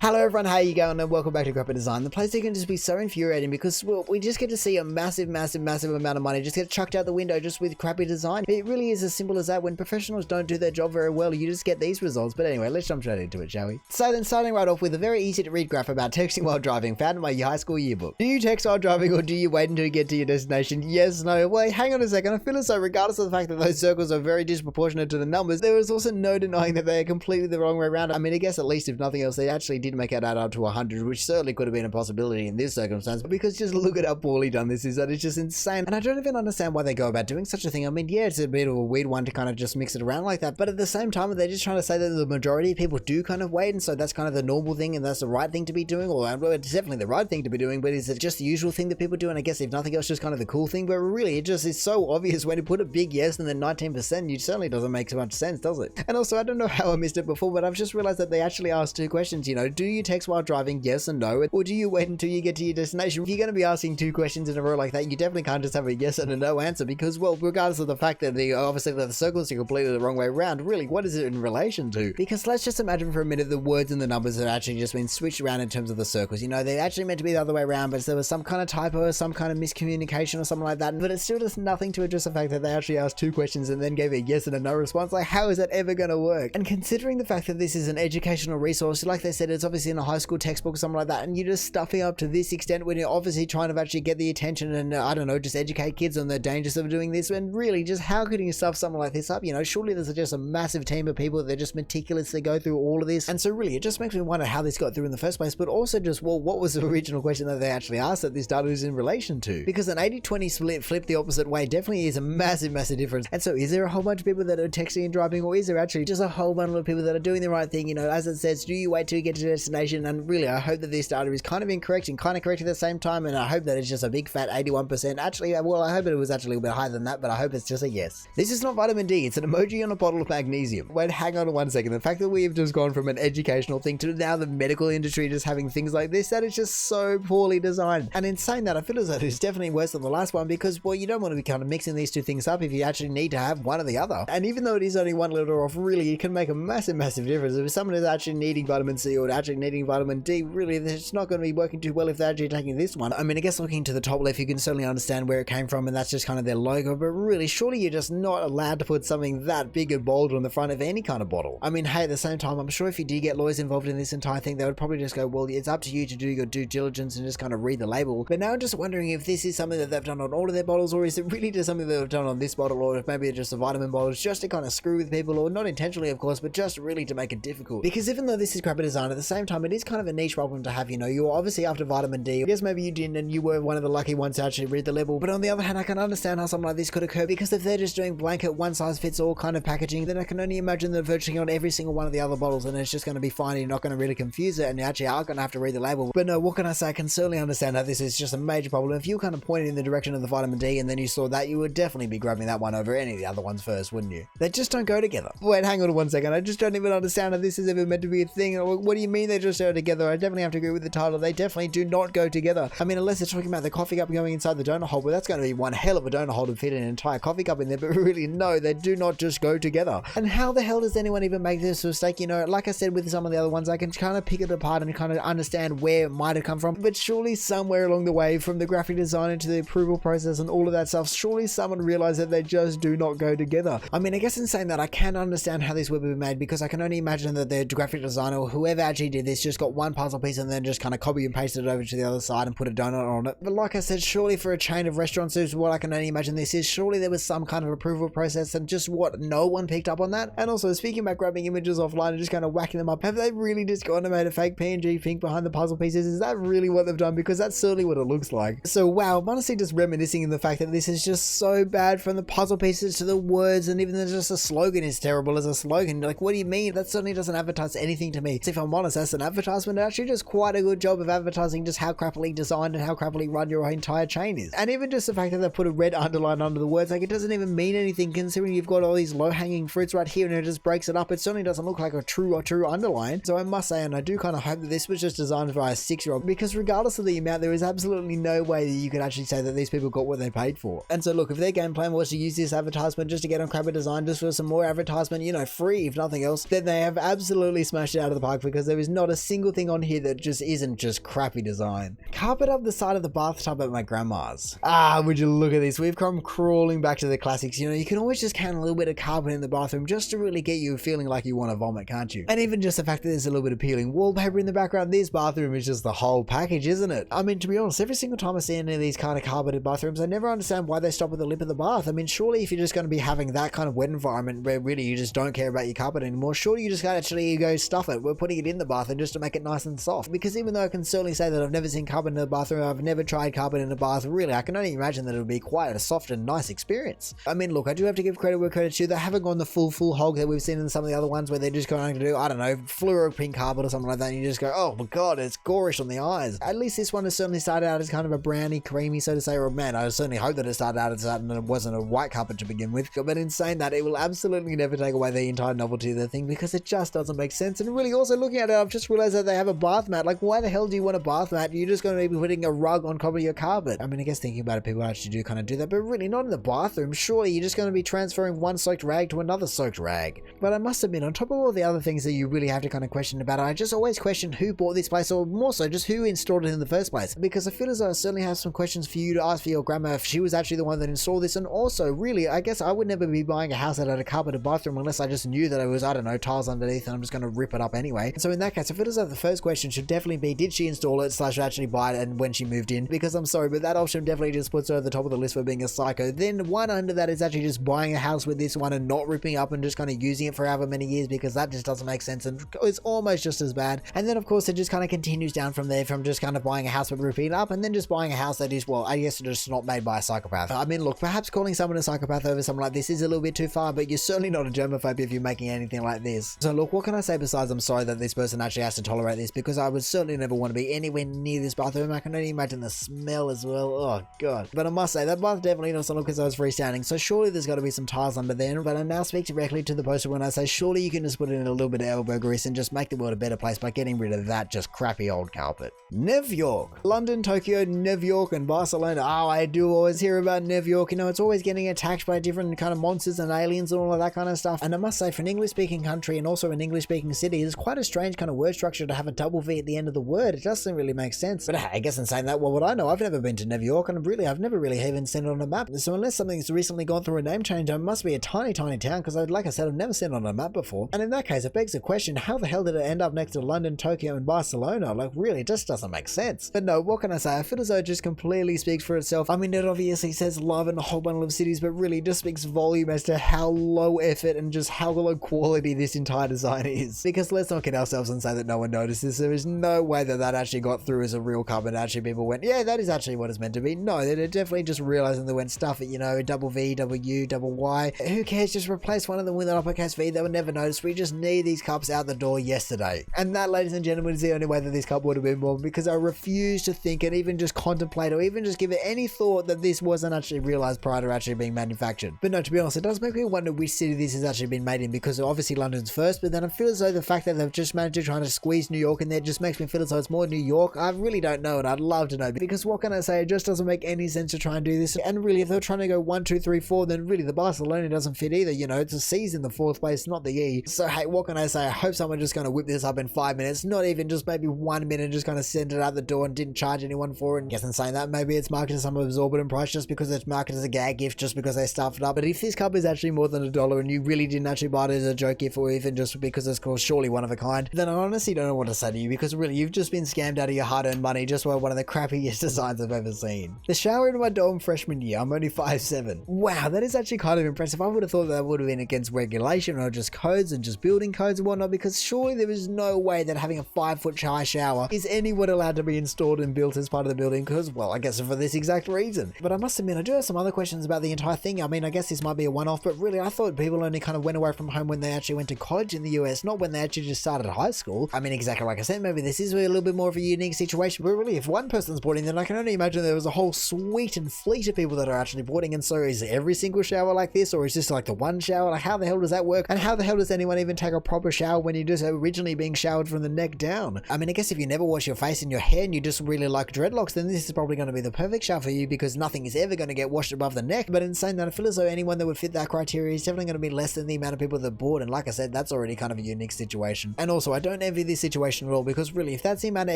Hello everyone, how you going, and welcome back to CrappyDesign. The place that can just be so infuriating because, well, we just get to see a massive amount of money just get chucked out the window just with crappy design. It really is as simple as that. When professionals don't do their job very well, you just get these results. But anyway, let's jump straight into it, shall we? So then, starting right off with a very easy to read graph about texting while driving, found in my high school yearbook. Do you text while driving, or do you wait until you get to your destination? Yes, no. Wait, hang on a second. I feel as though, regardless of the fact that those circles are very disproportionate to the numbers, there was also no denying that they are completely the wrong way around. I mean, I guess at least if nothing else, they actually did make it add up to 100, which certainly could have been a possibility in this circumstance, because just look at how poorly done this is. That is just insane, and I don't even understand why they go about doing such a thing. I mean, yeah, it's a bit of a weird one to kind of just mix it around like that, but at the same time, they're just trying to say that the majority of people do kind of wait, and so that's kind of the normal thing, and that's the right thing to be doing, or it's definitely the right thing to be doing, but is it just the usual thing that people do? And I guess if nothing else, just kind of the cool thing. But really, it just is so obvious when you put a big yes and then 19%, it certainly doesn't make so much sense, does it? And also, I don't know how I missed it before, but I've just realized that they actually asked two questions. You know, do you text while driving, yes and no, or do you wait until you get to your destination? If you're going to be asking two questions in a row like that, you definitely can't just have a yes and a no answer, because, well, regardless of the fact that obviously the circles are completely the wrong way around, really, what is it in relation to? Because let's just imagine for a minute the words and the numbers have actually just been switched around in terms of the circles. You know, they're actually meant to be the other way around, but there was some kind of typo or some kind of miscommunication or something like that, but it still does nothing to address the fact that they actually asked two questions and then gave a yes and a no response. Like, how is that ever going to work? And considering the fact that this is an educational resource, like they said, it's obviously in a high school textbook or something like that, and you're just stuffing up to this extent when you're obviously trying to actually get the attention and, I don't know, just educate kids on the dangers of doing this. And really, just how could you stuff something like this up? You know, surely there's just a massive team of people that just meticulously go through all of this. And so really, it just makes me wonder how this got through in the first place, but also just, well, what was the original question that they actually asked that this data is in relation to? Because an 80-20 split flipped the opposite way definitely is a massive difference. And so is there a whole bunch of people that are texting and driving, or is there actually just a whole bundle of people that are doing the right thing? You know, as it says, do you wait till you get to your destination? And really, I hope that this data is kind of incorrect and kind of correct at the same time, and I hope that it's just a big fat 81%. Actually, well, I hope it was actually a bit higher than that, but I hope it's just a yes. This is not vitamin D, it's an emoji on a bottle of magnesium. Wait, hang on 1 second. The fact that we have just gone from an educational thing to now the medical industry just having things like this, that is just so poorly designed. And in saying that, I feel as though it's definitely worse than the last one, because, well, you don't want to be kind of mixing these two things up if you actually need to have one or the other. And even though it is only one letter off, really, it can make a massive difference. If someone is actually needing vitamin C or actually needing vitamin D, really, it's not going to be working too well if they're actually taking this one. I mean, I guess looking to the top left, you can certainly understand where it came from, and that's just kind of their logo, but really, surely you're just not allowed to put something that big and bold on the front of any kind of bottle. I mean, hey, at the same time, I'm sure if you did get lawyers involved in this entire thing, they would probably just go, well, it's up to you to do your due diligence and just kind of read the label. But now I'm just wondering if this is something that they've done on all of their bottles, or is it really just something that they've done on this bottle, or if maybe it's just a vitamin bottle, just to kind of screw with people, or not intentionally, of course, but just really to make it difficult. Because even though this is crappy design, at the same time, it is kind of a niche problem to have. You know, you're obviously after vitamin D. I guess maybe you didn't, and you were one of the lucky ones to actually read the label. But on the other hand, I can understand how something like this could occur, because if they're just doing blanket one size fits all kind of packaging, then I can only imagine they're virtually on every single one of the other bottles, and it's just going to be fine. You're not going to really confuse it, and you actually are going to have to read the label. But no, what can I say? I can certainly understand how this is just a major problem. If you kind of pointed in the direction of the vitamin D and then you saw that, you would definitely be grabbing that one over any of the other ones first, wouldn't you? They just don't go together. Wait, hang on 1 second. I just don't even understand how this is ever meant to be a thing. What do you mean they just go together? I definitely have to agree with the title. They definitely do not go together. I mean, unless they're talking about the coffee cup going inside the donut hole, but that's going to be one hell of a donut hole to fit an entire coffee cup in there. But really, no, they do not just go together. And how the hell does anyone even make this mistake? You know, like I said with some of the other ones, I can kind of pick it apart and kind of understand where it might have come from. But surely somewhere along the way, from the graphic design into the approval process and all of that stuff, surely someone realized that they just do not go together. I mean, I guess in saying that, I can understand how this would be made, because I can only imagine that the graphic designer or whoever actually did this just got one puzzle piece and then just kind of copy and pasted it over to the other side and put a donut on it. But like I said, surely for a chain of restaurants, is what I can only imagine this is, surely there was some kind of approval process, and just what, no one picked up on that? And also, speaking about grabbing images offline and just kind of whacking them up, have they really just gone and made a fake PNG thing behind the puzzle pieces? Is that really what they've done? Because that's certainly what it looks like. So wow, I'm honestly just reminiscing in the fact that this is just so bad, from the puzzle pieces to the words, and even just a slogan is terrible as a slogan. Like, what do you mean? That certainly doesn't advertise anything to me. So if I'm honest, that's an advertisement. It actually does quite a good job of advertising just how crappily designed and how crappily run your entire chain is. And even just the fact that they put a red underline under the words, like, it doesn't even mean anything, considering you've got all these low-hanging fruits right here and it just breaks it up. It certainly doesn't look like a true underline. So I must say, and I do kind of hope that this was just designed by a 6-year-old, because regardless of the amount, there is absolutely no way that you could actually say that these people got what they paid for. And so look, if their game plan was to use this advertisement just to get on CrappyDesign, just for some more advertisement, you know, free if nothing else, then they have absolutely smashed it out of the park, because there is not a single thing on here that just isn't just crappy design. Carpet up the side of the bathtub at my grandma's. Would you look at this? We've come crawling back to the classics. You know, you can always just count a little bit of carpet in the bathroom just to really get you feeling like you want to vomit, can't you? And even just the fact that there's a little bit of peeling wallpaper in the background, this bathroom is just the whole package, isn't it? I mean, to be honest, every single time I see any of these kind of carpeted bathrooms, I never understand why they stop at the lip of the bath. I mean, surely if you're just going to be having that kind of wet environment where really you just don't care about your carpet anymore, surely you just gotta actually go stuff it. We're putting it in the bathroom just to make it nice and soft. Because even though I can certainly say that I've never seen carpet in the bathroom, I've never tried carpet in a bath, really, I can only imagine that it would be quite a soft and nice experience. I mean, look, I do have to give credit where credit's due. They haven't gone the full hog that we've seen in some of the other ones where they're just going to do, I don't know, fluoro pink carpet or something like that, and you just go, oh my god, it's gorish on the eyes. At least this one has certainly started out as kind of a browny, creamy, so to say, or man, I certainly hope that it started out as that and it wasn't a white carpet to begin with. But in saying that, it will absolutely never take away the entire novelty of the thing because it just doesn't make sense. And really also looking at it, I've just realized that they have a bath mat. Like, why the hell do you want a bath mat? You're just going to be putting a rug on top of your carpet. I mean, I guess thinking about it, people actually do kind of do that, but really not in the bathroom. Surely you're just going to be transferring one soaked rag to another soaked rag. But I must admit, on top of all the other things that you really have to kind of question about it, I just always question who bought this place, or more so just who installed it in the first place. Because I feel as though I certainly have some questions for you to ask for your grandma if she was actually the one that installed this. And also, really, I guess I would never be buying a house that had a carpeted bathroom unless I just knew that it was, I don't know, tiles underneath and I'm just going to rip it up anyway. So in that case, I feel as though the first question should definitely be, did she install it / actually buy it and when she moved in? Because I'm sorry, but that option definitely just puts her at the top of the list for being a psycho. Then one under that is actually just buying a house with this one and not ripping up and just kind of using it for however many years, because that just doesn't make sense and it's almost just as bad. And then of course it just kind of continues down from there, from just kind of buying a house with ripping it up and then just buying a house that is, well, I guess just not made by a psychopath. I mean, look, perhaps calling someone a psychopath over something like this is a little bit too far, but you're certainly not a germaphobe if you're making anything like this. So look, what can I say besides I'm sorry that this person actually has to tolerate this, because I would certainly never want to be anywhere near this bathroom. I can only imagine the smell as well. Oh god. But I must say that bath definitely doesn't look as though it's freestanding, so surely there's got to be some tiles under there. But I now speak directly to the poster when I say surely you can just put in a little bit of elbow grease and just make the world a better place by getting rid of that just crappy old carpet. New York, London, Tokyo, New York, and Barcelona. Oh, I do always hear about New York. You know, it's always getting attacked by different kind of monsters and aliens and all of that kind of stuff. And I must say, for an English-speaking country and also an English-speaking city, it's quite a strange kind of word structure to have a double V at the end of the word. It doesn't really make sense. But I guess in saying that, well, what I know, I've never been to New York, and really, I've never really even seen it on a map. So unless something's recently gone through a name change, it must be a tiny, tiny town, because like I said, I've never seen it on a map before. And in that case, it begs the question, how the hell did it end up next to London, Tokyo, and Barcelona? Like, really, it just doesn't make sense. But no, what can I say? I feel as though it just completely speaks for itself. I mean, it obviously says love in a whole bundle of cities, but really it just speaks volume as to how low effort and just how low quality this entire design is. Because let's not kid ourselves and say that no one noticed this. There is no way that that actually got through as a real carpet. Actually, people went, yeah, that is actually what it's meant to be. No, they're definitely just realizing they went, stuff it, you know, double V, double U, double Y. Who cares? Just replace one of them with an uppercase V. They would never notice. We just need these cups out the door yesterday. And that, ladies and gentlemen, is the only way that this cup would have been born, because I refuse to think and even just contemplate or even just give it any thought that this wasn't actually realized prior to actually being manufactured. But no, to be honest, it does make me wonder which city this has actually been made in, because obviously London's first, but then I feel as though the fact that they've just managed to try to squeeze New York in there just makes me feel as though it's more New York. I really don't know, and I'd love to know, because what can I say? It just doesn't make any sense to try and do this. And really, if they're trying to go 1, 2, 3, 4, then really the Barcelona doesn't fit either. You know, it's a C's in the fourth place, not the E. So hey, what can I say? I hope someone's just going to whip this up in 5 minutes, not even just maybe 1 minute, just kind of send it out the door and didn't charge anyone for it. I guess in saying that, maybe it's marketed some exorbitant price just because it's marketed as a gag gift, just because they stuffed it up. But if this cup is actually more than $1 and you really didn't actually buy it as a joke gift, or even just because it's called surely one of a kind, then I honestly don't know what to say to you, because really you've just been scammed out of your hard-earned money just by one of the crappiest designs I've ever seen. The shower in my dorm freshman year, I'm only 5'7". Wow, that is actually kind of impressive. I would have thought that would have been against regulation or just codes and just building codes and whatnot, because surely there is no way that having a 5-foot high shower is anyone allowed to be installed and built as part of the building, because, well, I guess for this exact reason. But I must admit, I do have some other questions about the entire thing. I mean, I guess this might be a one-off, but really I thought people only kind of went away from home when they actually went to college in the US, not when they actually just started high school. I mean, exactly like I said, maybe this is a little bit more of a unique situation, but really if one person's boarding, then I can only imagine there was a whole suite and fleet of people that are actually boarding. And so is every single shower like this, or is this like the one shower? Like, how the hell does that work? And how the hell does anyone even take a proper shower when you're just originally being showered from the neck down? I mean, I guess if you never wash your face and your hair and you just really like dreadlocks, then this is probably going to be the perfect shower for you, because nothing is ever going to get washed above the neck. But in saying that, I feel as though anyone that would fit that criteria is definitely going to be less than the amount of people that board. And like I said, that's already kind of a unique situation. And also, I don't envy this situation at all, because really, if that's the amount of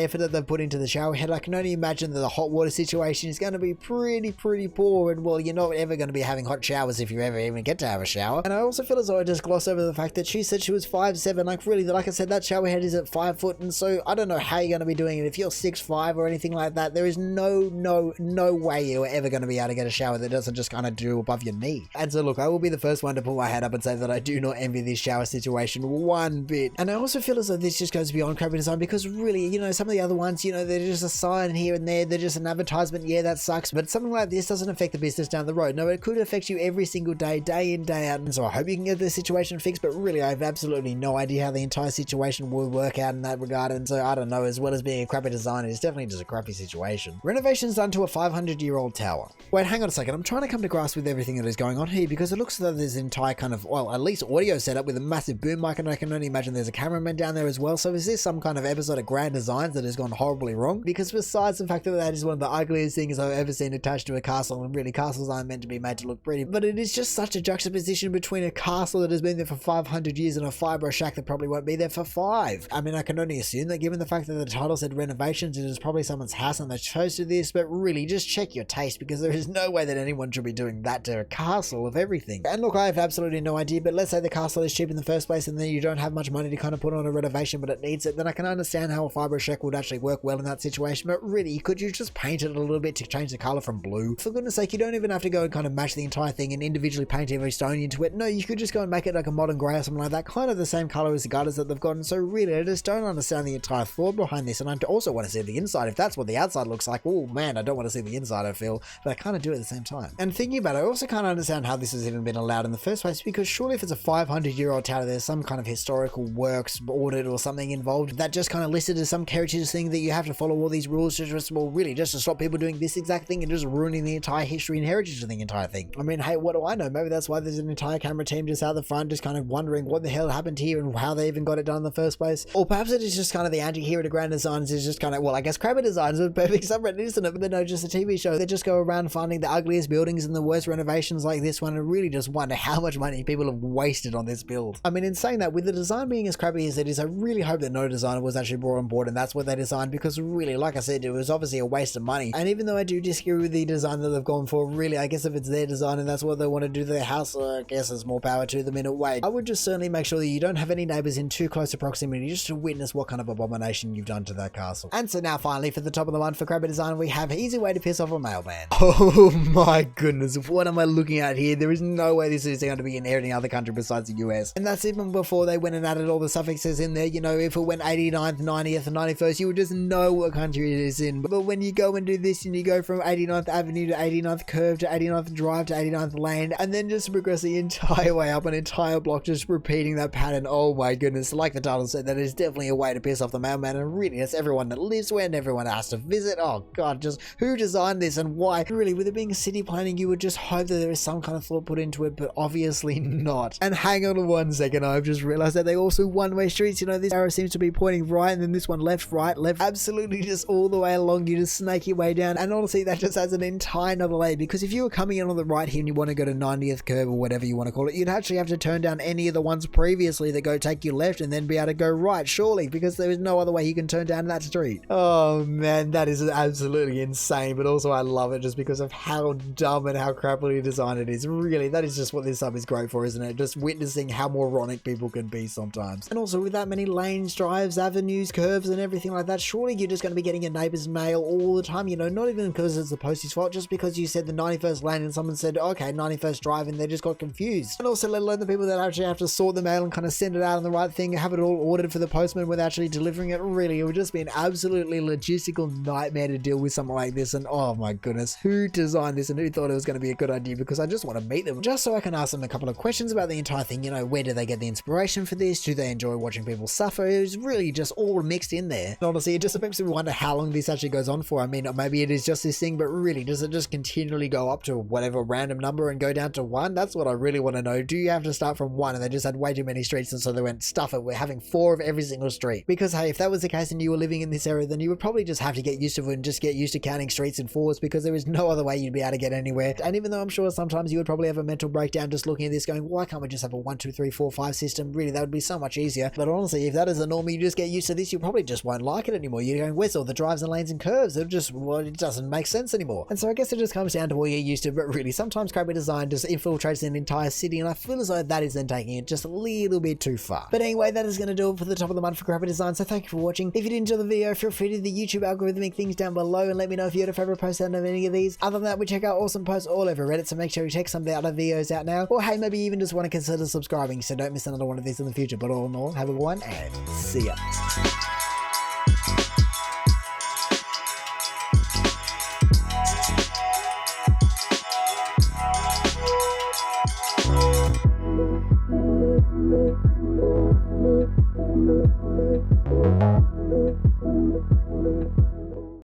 effort that they've put into the shower head, I can only imagine that the hot water situation is going to be pretty poor, and well, you're not ever going to be having hot showers if you ever even get to have a shower. And I also feel as though I just glossed over the fact that she said she was 5'7", like really, like I said, that shower head is at 5 foot, and so I don't know how you're going to be doing it if you're 6'5" or anything like that. There is no way you're ever going to be able to get a shower that doesn't just kind of do above your knee. And so look, I will be the first one to put my head up and say that I do not envy this shower situation one bit. And I also feel as though this just goes beyond Crappy Design, because really, you know, some of the other ones, you know, they're just a sign here and there, they're just an advertisement. Yeah, that sucks, but something like this doesn't affect the business down the road. No, it could affect you every single day, day in, day out. And so I hope you can get the situation fixed, but really, I have absolutely no idea how the entire situation will work out in that regard. And so I don't know, as well as being a crappy designer, it's definitely just a crappy situation. Renovations done to a 500-year-old tower. Wait, hang on a second. I'm trying to come to grasp with everything that is going on here, because it looks as though there's an entire kind of, well, at least audio setup with a massive boom mic, and I can only imagine there's a cameraman down there as well. So is this some kind of episode of Grand Designs that has gone horribly wrong? Because besides the fact that that is one of the ugliest things I've ever seen attached to a castle, and really castles aren't meant to be made to look pretty, but it is just such a juxtaposition between a castle that has been there for 500 years and a fibro shack that probably won't be there for 5. I mean, I can only assume that given the fact that the title said Renovations, it is probably someone's house and they chose to this, but really just check your taste, because there is no way that anyone should be doing that to a castle of everything. And look, I have absolutely no idea, but let's say the castle is cheap in the first place and then you don't have much money to kind of put on a renovation, but it needs it, then I can understand how a fibro shack would actually work well in that situation. But really, could you just paint it a little bit to change the color from blue? For goodness sake, you don't even have to go and kind of match the entire thing and individually paint every stone into it. No, you could just go and make it like a modern grey or something like that, kind of the same color as the gutters that they've gotten. So really, I just don't understand the entire thought behind this, and I also want to see the inside. If that's what the outside looks like, oh man, I don't want to see the inside, I feel, but I kind of do at the same time. And thinking about it, I also can't understand how this has even been allowed in the first place, because surely if it's a 500-year-old tower, there's some kind of historical works audit or something involved that just kind of listed as some heritage thing that you have to follow all these rules to just, well, really just to stop people doing this exact thing and just ruining the entire history and heritage of the entire thing. I mean, hey, what do I know? Maybe that's why there's an entire camera team just out the front just kind of wondering what the hell happened here and how they even got it done in the first place. Or perhaps it is just kind of the anti-hero to Grand Designs is just kind of, well, I guess Crappy Designs is a perfect subreddit, isn't it? But no, just a TV show. They just go around finding the ugliest buildings and the worst renovations like this one and really just wonder how much money people have wasted on this build. I mean, in saying that, with the design being as crappy as it is, I really hope that no designer was actually brought on board and that's what they designed, because really, like I said, it was obviously a waste of money. And even though I do disagree with the design that they've gone for, really, I guess if it's their design and that's what they want to do to their house, I guess there's more power to them in a way. I would just certainly make sure that you don't have any neighbors in too close a proximity just to witness what kind of abomination you've done to that castle. And so now finally, for the top of the one for Crappy Design, we have easy way to piss off a mailman. Oh my goodness, what am I looking at here? There is no way this is going to be in any other country besides the US. And that's even before they went and added all the suffixes in there. You know, if it went 89th, 90th, and 91st, you would just know what country it is in. But when you go and do this and you go from 89th Avenue to 89th Curve to 89th Drive to 89th Lane, and then just progress the entire way up an entire block, just repeating that pattern, oh my goodness, like the title said, that is definitely a way to piss off the mailman, and really, it's everyone that lives where and everyone has to visit. Oh god, just who designed this and why? Really, with it being city planning, you would just hope that there is some kind of thought put into it, but obviously not. And hang on 1 second, I've just realized that they also one-way streets. You know, this arrow seems to be pointing right, and then this one left, right, left, absolutely just all the way along. You just snake your way down, and honestly, that just adds an entire another layer, because if you were coming in on the right here and you want to go to 90th Curve or whatever you want to call it, you'd actually have to turn down any of the ones previously that go take you left and then be able to go right, surely, because there is no other way you can turn down that street. Oh man, that is absolutely insane, but also I love it just because of how dumb and how crappily designed it is. Really, that is just what this sub is great for, isn't it? Just witnessing how moronic people can be sometimes. And also with that many lanes, drives, avenues, curves and everything like that, surely you're just going to be getting your neighbor's mail all the time, you know, not even because it's the postie's fault, just because you said the 91st lane and someone said, okay, 91st Drive, and they just got confused. And also let alone the people that actually have to sort the mail and kind of send it out on the right thing, have it all ordered for the postman with actually delivering it. Really, it would just be an absolutely logistical nightmare to deal with something like this. And oh my goodness, who designed this and who thought it was going to be a good idea? Because I just want to meet them just so I can ask them a couple of questions about the entire thing. You know, where do they get the inspiration for this? Do they enjoy watching people suffer? It was really just all mixed in there. And honestly, it just makes me wonder how long this actually goes on for. I mean, maybe it is just this thing, but really, does it just continually go up to whatever random number and go down to 1? That's what I really want to know. Do you have to start from 1 and they just had way too many streets, and so they went, stuff it, we're having 4 of every single street? Because hey, if that was the case and you were living in this area, then you would probably just have to get used to it and just get used to counting streets in 4s, because there is no other way you'd be able to get anywhere. And even though I'm sure sometimes you would probably have a mental breakdown just looking at this going, why can't we just have a 1, 2, 3, 4, 5 system? Really, that would be so much easier. But honestly, if that as a normal, you just get used to this, you probably just won't like it anymore. You're going, where's all the drives and lanes and curves? It just, well, it doesn't make sense anymore. And so I guess it just comes down to what you're used to, but really sometimes crappy design just infiltrates an entire city, and I feel as though that is then taking it just a little bit too far. But anyway, that is going to do it for the top of the month for crappy design, so thank you for watching. If you did enjoy the video, feel free to do the YouTube algorithmic things down below and let me know if you had a favorite post out of any of these. Other than that, we check out awesome posts all over Reddit, so make sure you check some of the other videos out now, or hey, maybe you even just want to consider subscribing so don't miss another one of these in the future. But all in all, have a good one and see ya.